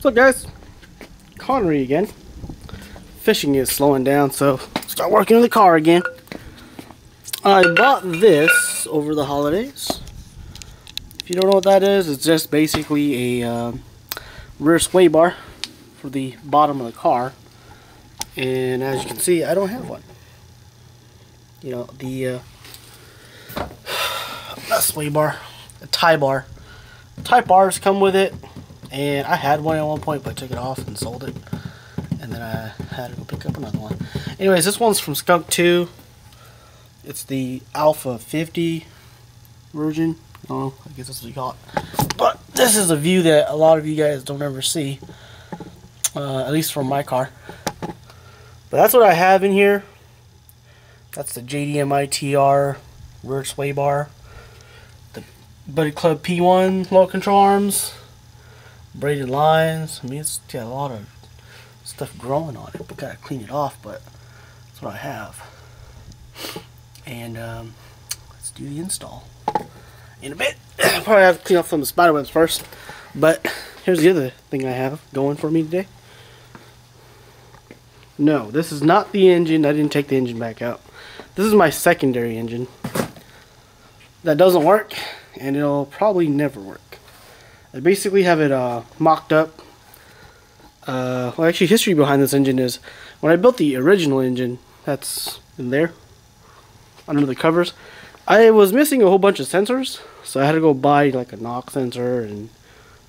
What's up, guys? Connery again. Fishing is slowing down, so start working on the car again. I bought this over the holidays. If you don't know what that is, it's just basically a rear sway bar for the bottom of the car. And as you can see, I don't have one. You know, the not sway bar, a tie bar. Tie bars come with it, and I had one at one point, but I took it off and sold it. And then I had to go pick up another one. Anyways, this one's from Skunk 2. It's the Alpha 50 version. I don't know, I guess that's what you call it. But this is a view that a lot of you guys don't ever see. At least from my car. But that's what I have in here. That's the JDM ITR rear sway bar. The Buddy Club P1 low control arms. Braided lines. I mean, it's got a lot of stuff growing on it. We gotta clean it off, but that's what I have. And let's do the install in a bit. Probably have to clean off some of the spider webs first. But here's the other thing I have going for me today. No, this is not the engine. I didn't take the engine back out. This is my secondary engine. That doesn't work, and it'll probably never work. I basically have it mocked up. Well, actually, history behind this engine is when I built the original engine, that's in there, under the covers, I was missing a whole bunch of sensors, so I had to go buy like a knock sensor and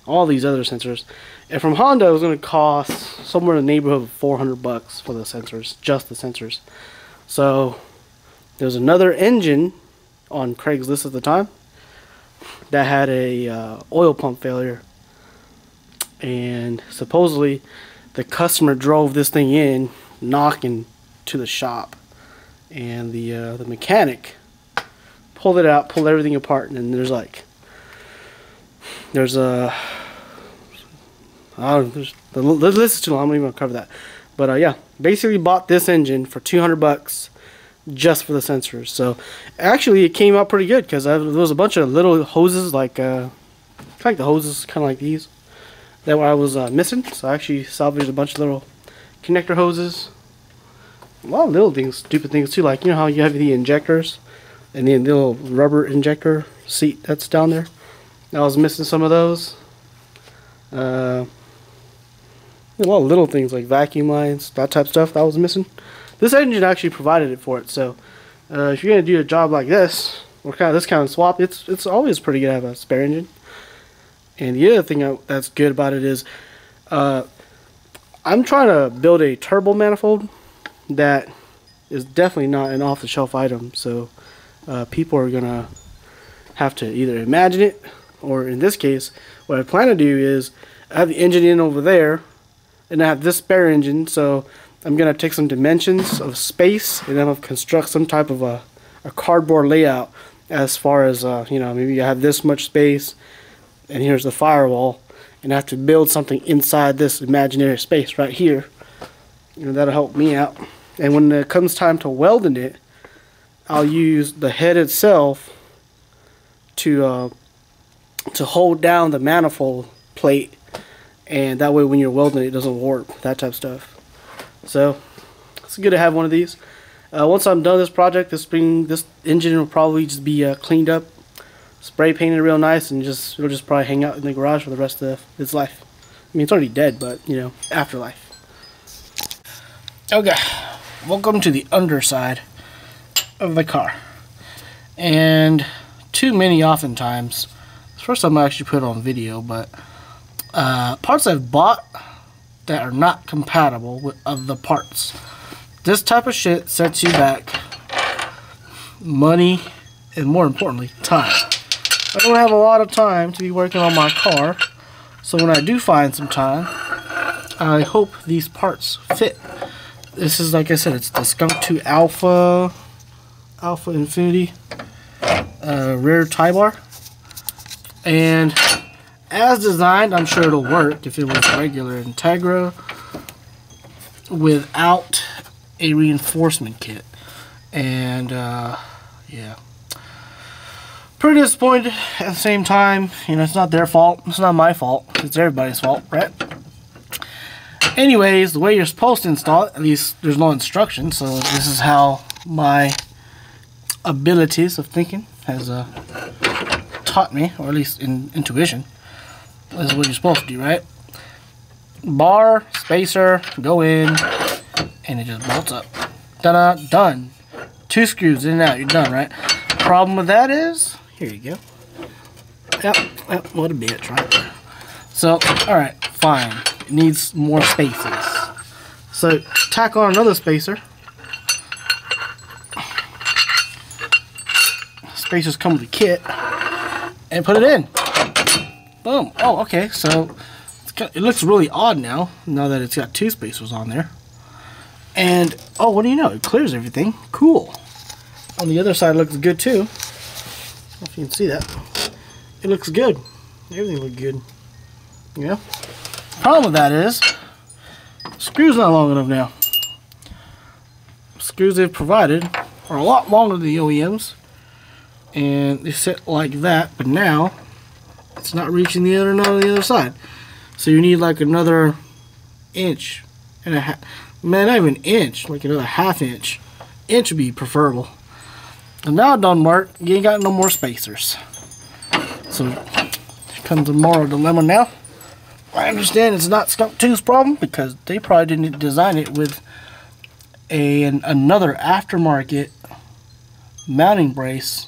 all these other sensors. And from Honda, it was going to cost somewhere in the neighborhood of $400 for the sensors, just the sensors. So there's another engine on Craigslist at the time that had a oil pump failure, and supposedly the customer drove this thing in, knocking to the shop, and the mechanic pulled it out, pulled everything apart, and then there's a the list is too long. I'm not even gonna cover that. But yeah, basically bought this engine for $200 just for the sensors. So actually, it came out pretty good because there was a bunch of little hoses, like the hoses, kind of like these, that I was missing. So I actually salvaged a bunch of little connector hoses. A lot of little things, stupid things too. Like, you know how you have the injectors and the little rubber injector seat that's down there. I was missing some of those. A lot of little things like vacuum lines, that type of stuff that was missing. This engine actually provided it for it. So if you're gonna do a job like this, or this kind of swap, it's always pretty good to have a spare engine. And the other thing that's good about it is I'm trying to build a turbo manifold that is definitely not an off-the-shelf item. So people are gonna have to either imagine it, or in this case, what I plan to do is I have the engine in over there, and I have this spare engine. So I'm gonna take some dimensions of space, and then I'll construct some type of a cardboard layout as far as you know, maybe I have this much space, and here's the firewall, and I have to build something inside this imaginary space right here. You know, that'll help me out. And when it comes time to welding it, I'll use the head itself to hold down the manifold plate, and that way when you're welding it doesn't warp, that type of stuff. So it's good to have one of these. Once I'm done with this project, this engine will probably just be cleaned up, spray painted real nice, and it'll just probably hang out in the garage for the rest of its life. I mean, it's already dead, but you know, afterlife. Okay, welcome to the underside of the car. And too many oftentimes, first time I actually put it on video, but parts I've bought that are not compatible with other parts. This type of shit sets you back money, and more importantly, time. I don't have a lot of time to be working on my car, so when I do find some time, I hope these parts fit. This is, like I said, it's the Skunk 2 Alpha Infinity rear tie bar, and as designed, I'm sure it'll work if it was regular Integra without a reinforcement kit. And yeah, pretty disappointed at the same time. You know, it's not their fault, it's not my fault, it's everybody's fault, right? Anyways, the way you're supposed to install it, at least there's no instructions, so this is how my abilities of thinking has taught me, or at least in intuition. This is what you're supposed to do, right? Bar, spacer, go in, and it just bolts up. Ta-da, done. 2 screws in and out, you're done, right? Problem with that is, here you go. Yep, what a bitch, right? So, alright, fine. It needs more spaces. So, tack on another spacer. Spacers come with the kit. And put it in. Boom. Oh, okay, so it looks really odd now that it's got 2 spacers on there. And, oh, what do you know? It clears everything. Cool. On the other side, it looks good, too. I don't know if you can see that. It looks good. Everything looks good. You know? Problem with that is, screws not long enough now. Screws they've provided are a lot longer than the OEMs. And they sit like that, but now it's not reaching the other side. So you need like another inch and a half. Man, not even an inch, like another ½ inch. Inch would be preferable. And now it don't work. You ain't got no more spacers. So here comes a moral dilemma now. I understand it's not Skunk 2's problem because they probably didn't design it with another aftermarket mounting brace,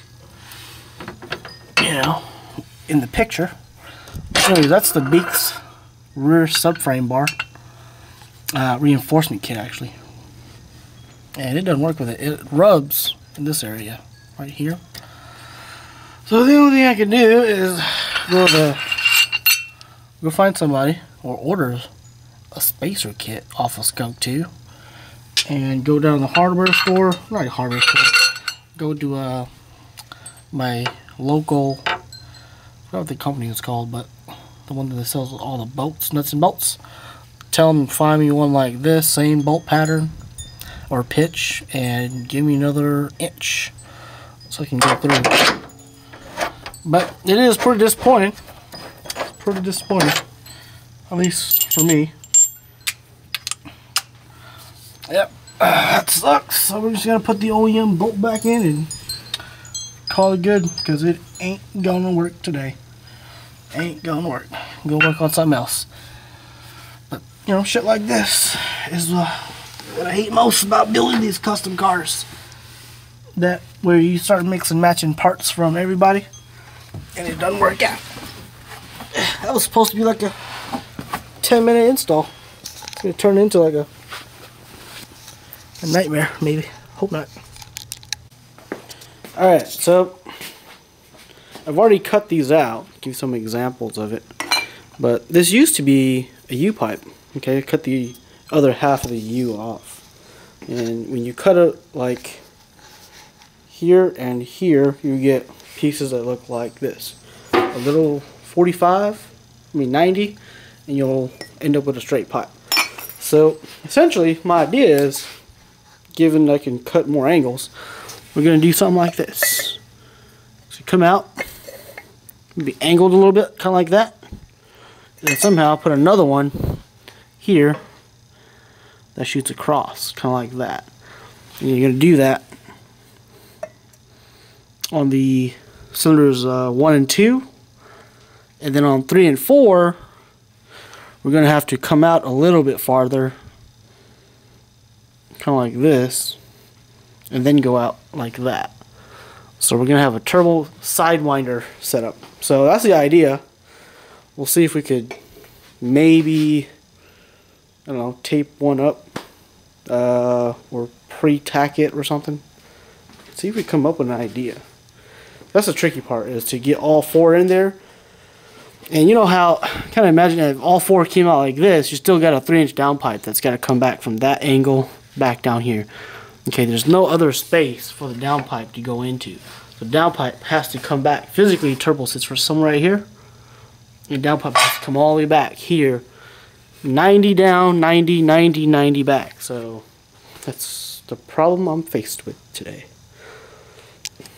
you know, in the picture. Anyways, that's the Beaks rear subframe bar. Reinforcement kit, actually. And it doesn't work with it. It rubs in this area, right here. So the only thing I can do is go find somebody or order a spacer kit off of Skunk 2 and go down to the hardware store, not a hardware store, go to my local, I forgot what the company is called, but the one that sells all the bolts, nuts and bolts. Tell them to find me one like this, same bolt pattern or pitch, and give me another inch so I can go through. But it is pretty disappointing. Pretty disappointing, at least for me. Yep, that sucks. So we're just gonna put the OEM bolt back in and call it good, because it ain't gonna work today. Ain't gonna work. Go work on something else. But you know, shit like this is what I hate most about building these custom cars. That where you start mixing matching parts from everybody, and it doesn't work out. That was supposed to be like a 10-minute install. It's gonna turn into like a nightmare, maybe. Hope not. Alright, so I've already cut these out. Give you some examples of it. But this used to be a U-pipe. Okay, cut the other half of the U off. And when you cut it like here and here, you get pieces that look like this. A little 90, and you'll end up with a straight pipe. So essentially my idea is, given I can cut more angles, we're going to do something like this. So come out, be angled a little bit, kind of like that, and then somehow put another one here that shoots across, kind of like that. And you're going to do that on the cylinders 1 and 2, and then on 3 and 4 we're going to have to come out a little bit farther, kind of like this, and then go out like that. So we're going to have a turbo sidewinder setup. So that's the idea. We'll see if we could maybe, I don't know, tape one up or pre-tack it or something. See if we come up with an idea. That's the tricky part, is to get all 4 in there. And you know how, kind of imagine if all 4 came out like this, you still got a 3-inch downpipe that's got to come back from that angle back down here. Okay, there's no other space for the downpipe to go into. The downpipe has to come back. Physically, turbo sits for somewhere right here. The downpipe has to come all the way back here. 90 down, 90, 90, 90 back. So that's the problem I'm faced with today.